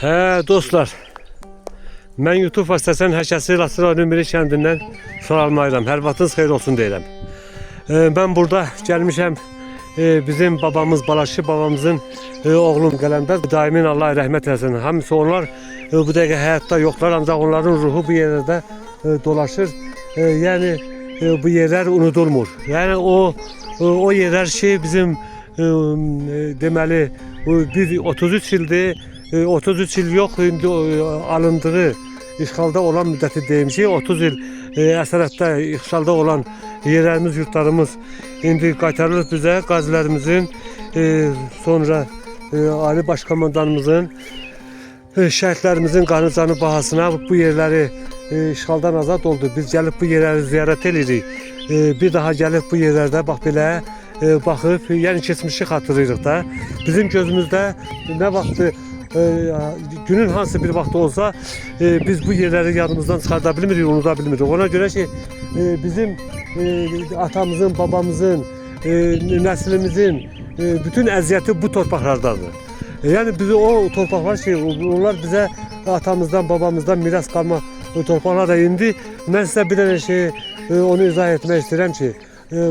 Hə dostlar, mən YouTube vasitəsindən hər kəsi Laçın Ümumi kəndindən soralmayıram. Hər vaxtınız xeyir olsun deyirəm. Mən burada gəlmişəm bizim babamız, Balaşçı babamızın oğlum Qələndər daimin Allah rəhmət eləsin. Hamısı onlar bu dəqiqə həyatda yoxlar, ancaq onların ruhu bu yerlərdə dolaşır. Yəni bu yerlər unudulmur. Yəni o yerlər ki bizim deməli bir 33 ildir 33 il yox, indi alındığı işğalda olan müddəti deyim ki, 30 il əsarətdə işğalda olan yerlərimiz, yurtlarımız indi qaytarılır bizə, qazilərimizin, sonra Ali Başkomandanımızın, şəhidlərimizin qanı canı bahasına bu yerləri işğaldan azad oldu. Biz gəlib bu yerləri ziyarət edirik. Bir daha gəlib bu yerlərdə bax belə baxıb, yəni keçmişi xatırlayırıq da. Bizim gözümüzdə nə vaxtı günün hansı bir vaxtı olsa biz bu yerləri yanımızdan çıxarda bilmirik, unuda bilmirik. Ona görə ki bizim atamızın, babamızın, nəslimizin bütün əziyyəti bu torpaqlardadır. Yəni biz o torpaqlar ki, onlar bizə atamızdan, babamızdan miras qalma torpaqlar da indi. Mən sizə bir dənə şey onu izah etmək istəyirəm ki,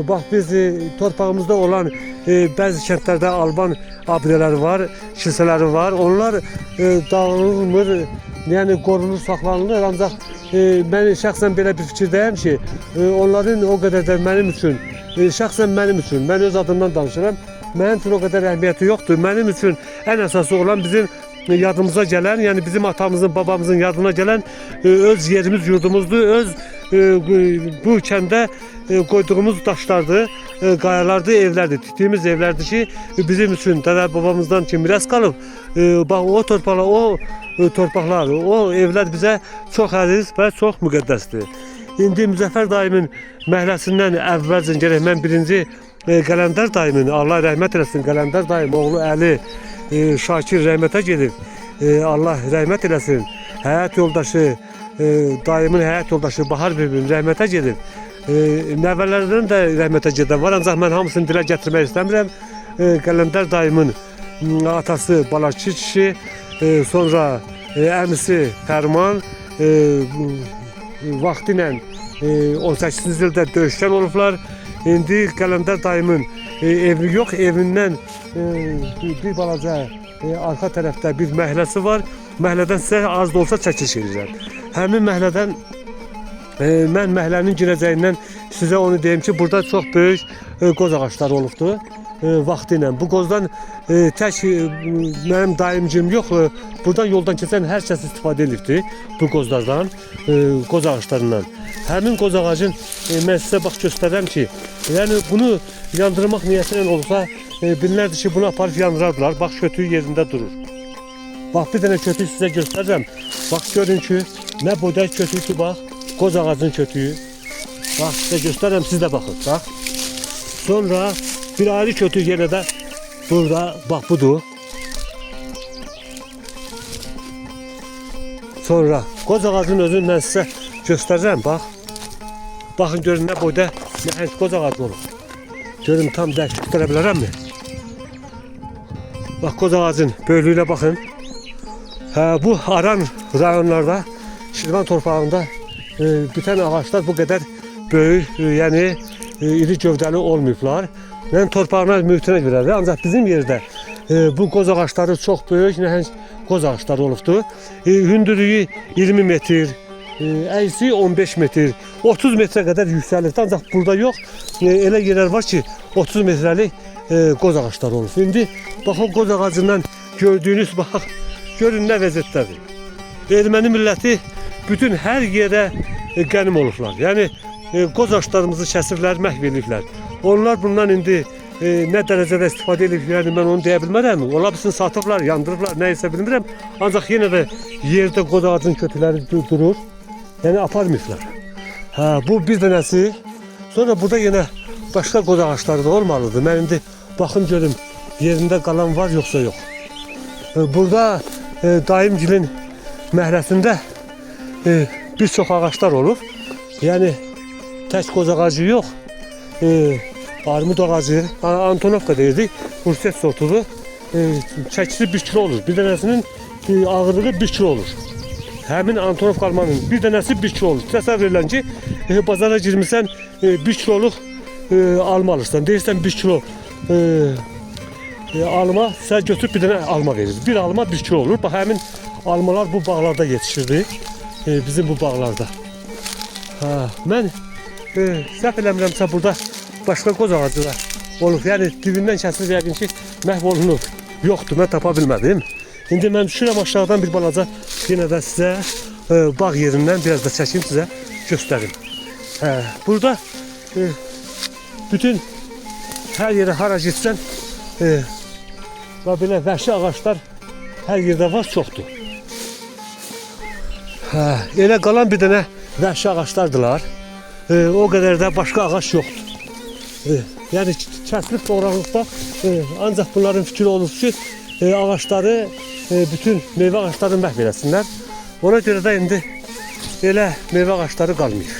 bax biz torpağımızda olan bəzi kəndlərdə Alban abidələri var, kilsələri var. Onlar dağılmır, yəni qorunur, saxlanılır. Ancaq mən şəxsən belə bir fikirdəyəm ki, onların o qədər də mənim üçün, şəxsən mənim üçün, mən öz adımdan danışıram, mənim üçün o qədər əhəmiyyəti yoxdur. Mənim üçün ən əsası olan bizim yadımıza gələn, yəni bizim atamızın, babamızın yadına gələn öz yerimiz, yurdumuzdur, öz bu kəndə qoyduğumuz daşlardır, qayalardır, evlərdir, tikdiyimiz evlərdir ki, bizim üçün dədə babamızdan ki miras qalıb. Bax o torpaqlar, o evlər bizə çox əziz və çox müqəddəsdir. İndi Müzəffər daimin məhləsindən əvvəlcə gərək mən birinci Qələndər daimin, Allah rəhmət eləsin, Qələndər daim, oğlu Əli Şakir rəhmətə gedib, Allah rəhmət eləsin. Həyat yoldaşı, daimin həyat yoldaşı Bahar bibim rəhmətə gedib. Nəvələrdən də rəhmətə gedən var, ancaq mən hamısını dilə gətirmək istəmirəm. Qələndər daimin atası Balaşçı kişi, sonra əmisi Fərman vaxtı ilə 18-ci ildə döyüşkən olublar. İndi Qələndər daimin evi yox, evindən bir balaca arxa tərəfdə bir məhəlləsi var. Məhəllədən sizə az da olsa çəkiliş edirəm. Həmin məhəllədən mən məhəllənin girəcəyindən sizə onu deyim ki, burada çox böyük qoz ağacları olubdur vaxtı ilə. Bu qozdan tək mənim daimcim yox, buradan yoldan keçən hər kəs istifadə edibdir bu qozlardan, qoz ağaclarından. Həmin qoz ağacın mən sizə bax göstərəm ki, yəni bunu yandırmaq niyyəti ilə olsa bilinərdir ki, bunu aparıb yandırardılar. Bax kötüyü yerində durur. Bax bir dənə kötüyü sizə göstərəcəm. Bax görün ki, nə boyda kötüyü ki, bax qoz ağacın kötüyü. Bax sizə göstərəm, siz də baxın. Bax. Sonra bir ayrı kötüyü yenə də burada, bax budur. Sonra qoz ağacın özünü mən sizə göstərəcəm, bax. Baxın görün nə boyda nəhəng qoz ağacı olur. Görün tam dərk göstərə bilərəmmi? Bax qoz ağacın böyüklüyünə baxın. Bu Aran rayonlarda, Şirvan torpağında bitən ağaçlar bu qədər böyük, yəni iri gövdəli olmayıblar. Yəni torpağına, mühitinə görədir. Ancaq bizim yerdə bu qoz ağaçları çox böyük, nəhəng qoz ağaçları olubdur. Hündürlüyü 20 metr, əysi 15 metr, 30 metrə qədər yüksəlir. Ancaq burada yox, elə yerlər var ki, 30 metrəlik qoz ağaçları olub. İndi bax o qoz ağacından gördüyünüz, bax, görün nə vəziyyətdədir. Erməni milləti bütün hər yerə qənim olublar. Yəni qoz ağaclarımızı kəsirlər, məhv ediblər. Onlar bundan indi nə dərəcədə istifadə ediblər, yəni mən onu deyə bilmərəm. Onlar birisini satıblar, yandırıblar, nə isə bilmirəm. Ancaq yenə də yerdə qoz ağacın kötüləri durur. Yəni aparmayıblar. Bu bir dənəsi. Sonra burada yenə başqa qoz ağacları da olmalıdır. Mən indi baxım görüm yerində qalan var yoxsa yox. Burada daimgilin məhrəsində bir çox ağaclar olub. Yəni tək qoz ağacı yox. Armud ağacı, Antonovka deyirdik. Rusiya sortudur. Çəkisi 1 kilo olur. Bir dənəsinin ağırlığı 1 kilo olur. Həmin Antonov qalmanın bir dənəsi 1 kilo olur. Təsəvvür edilən ki, bazara girmirsən 1 kiloluq alma alırsan. Deyirsən 1 kilo alma, sən götürüb bir dənə alma verir. Bir alma 1 kilo olur. Bax, həmin almalar bu bağlarda yetişirdi. Bizim bu bağlarda. Mən səhv eləmirəmsə burada başqa qoz ağacı da olub. Yəni dibindən kəsilir, yəqin ki, məhv olunub. Yoxdur, mən tapa bilmədim. İndi mən düşürəm aşağıdan bir balaca yenə də sizə bağ yerindən biraz da çəkim sizə göstərim. Burada bütün hər yerə hara gitsən və belə vəhşi ağaçlar hər yerdə var, çoxdur. Elə qalan bir dənə vəhşi ağaçlardılar. O qədər də başqa ağac yoxdur. Yəni kəsilib doğranlıqda ancaq bunların fikri olur ki, ağaçları, bütün meyvə ağaçlarını məhv eləsinlər. Ona görə də indi elə meyvə ağaçları qalmayıb.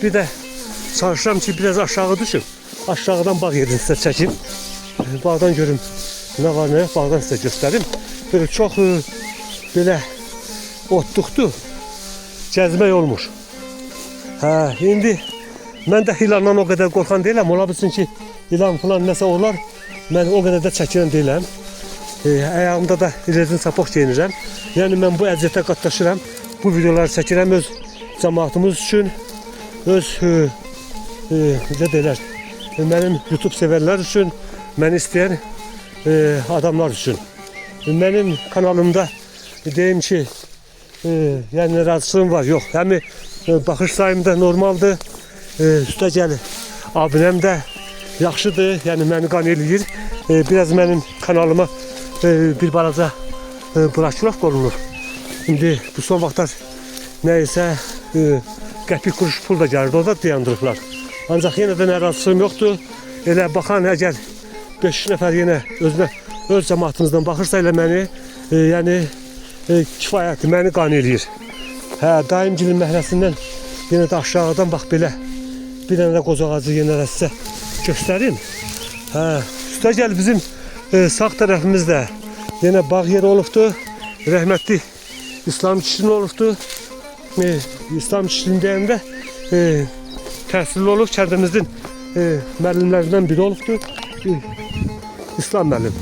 Bir də çalışıram ki, biraz aşağı düşüm. Aşağıdan bağ yerini sizə çəkim. Bağdan görüm nə var, nə yox, bağdan sizə göstərim. Böyle çox belə otluqdur, gəzmək olmur. İndi mən də ilandan o qədər qorxan deyiləm. Ola bilsin ki, ilan falan nəsə olar. Mən o qədər də çəkilən deyiləm. Ayağımda da rezin sapıq giyinirəm. Yəni mən bu əziyyətə qatlaşıram. Bu videoları çəkirəm öz cəmaatımız üçün, öz necə deyirlər, mənim YouTube sevərlər üçün, məni istəyən adamlar üçün. Mənim kanalımda deyim ki, yəni razılığım var, yox. Həmi baxış sayım da normaldır. Üstə gəlir. Abinəm də yaxşıdır, yəni məni qan eləyir. Biraz mənim kanalıma bir balaca bırakılaq olunur. İndi bu son vaxtlar nəysə qəpik kuruş pul da gəlirdi, o da dayandırıblar. Ancaq yenə də narazılığım yoxdur. Elə baxan əgər 5 nəfər yenə öz cəmaatımızdan baxırsa elə məni, yəni kifayətli, məni qan eləyir. Daimgilin məhrəsindən yenə də aşağıdan bax belə bir dənə də qoz ağacı yenə də sizə göstərim. Üstə gəl bizim sağ tərəfimizdə yenə bağ yeri olubdur. Rəhmətli İslam kişinin olubdur. İslam kişinin deyəndə təhsilli olub, kəndimizin müəllimlərindən biri olubdur. İslam müəllim.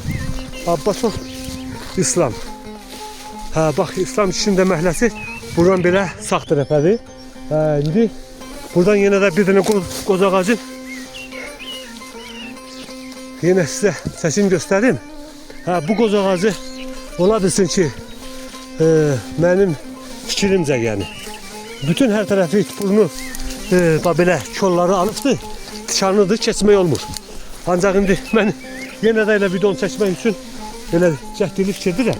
Abbasov İslam. Bax, İslam kişinin də məhəlləsi buradan belə sağ tərəfədir. İndi buradan yenə də bir dənə qoz ağacı yenə sizə səsim göstərim. Bu qoz ağacı ola bilsin ki, mənim fikrimcə yəni. Bütün hər tərəfi burnu belə kolları alıbdır, tikanlıdır, keçmək olmur. Ancaq indi mən yenə də elə videonu çəkmək üçün elə cəhdili fikirdirəm.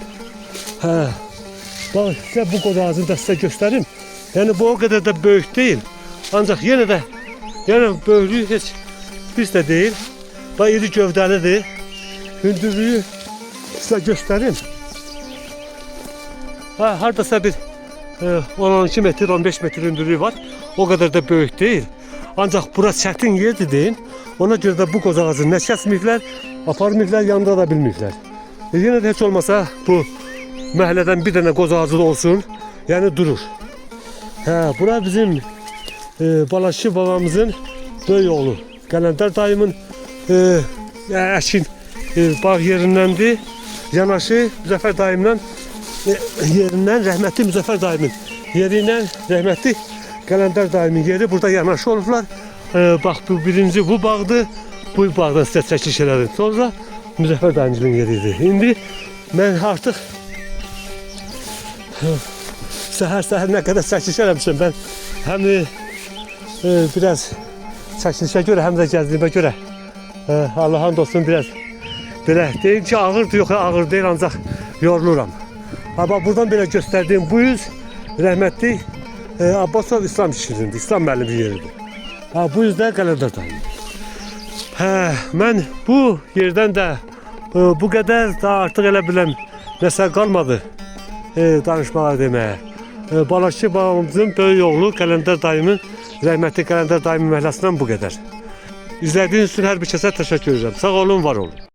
Bax, sizə bu qoz ağacını da sizə göstərim. Yəni bu o qədər də böyük deyil. Ancaq yenə də böyüklüyü heç pis də deyil. Bax, iri gövdəlidir. Hündürlüyü sizə göstərim. Haradasa bir 12 metr, 15 metr hündürlüyü var. O qədər də böyük deyil. Ancaq bura çətin yerdir deyin. Ona görə də bu qoz ağacını nə kəsməyiblər, aparmayıblar, yandıra da bilməyiblər. Yenə də heç olmasa bu məhəllədən bir dənə qoz ağacı da olsun, yəni durur. Bura bizim Balaşçı babamızın böyük oğlu Qələndər dayımın əkin bağ yerindəndir. Yanaşı Müzəffər dayımdan yerindən, rəhmətli Müzəffər dayımın yerindən rəhmətli Qələndər dayımın yeri burada yanaşı olublar. Bax, bu birinci bu bağdır. Bu bağdan sizə çəkiliş elədim. Sonra Müzəffər dayımın yeridir. İndi mən artıq səhər nə qədər çəkiliş eləmişəm. Mən həm biraz çəkilişə görə, həm də gəzdiyimə görə Allah'ın dostum biraz belə deyim ki, ağırdır, yox ağır deyil, ancaq yoruluram. Amma buradan belə göstərdiyim bu yüz rəhmətli Abbasov İslam kişisindir, İslam müəllimin yeridir. Bu yüz də Qələndər dayım. Mən bu yerdən də bu qədər da artıq elə biləm nəsə qalmadı danışmalar deməyə. Balaşçı babamızın böyük oğlu Qələndər dayımın, rəhmətli Qələndər dayımın məhləsindən bu qədər. İzlədiyiniz üçün hər bir kəsə təşəkkür edirəm. Sağ olun, var olun.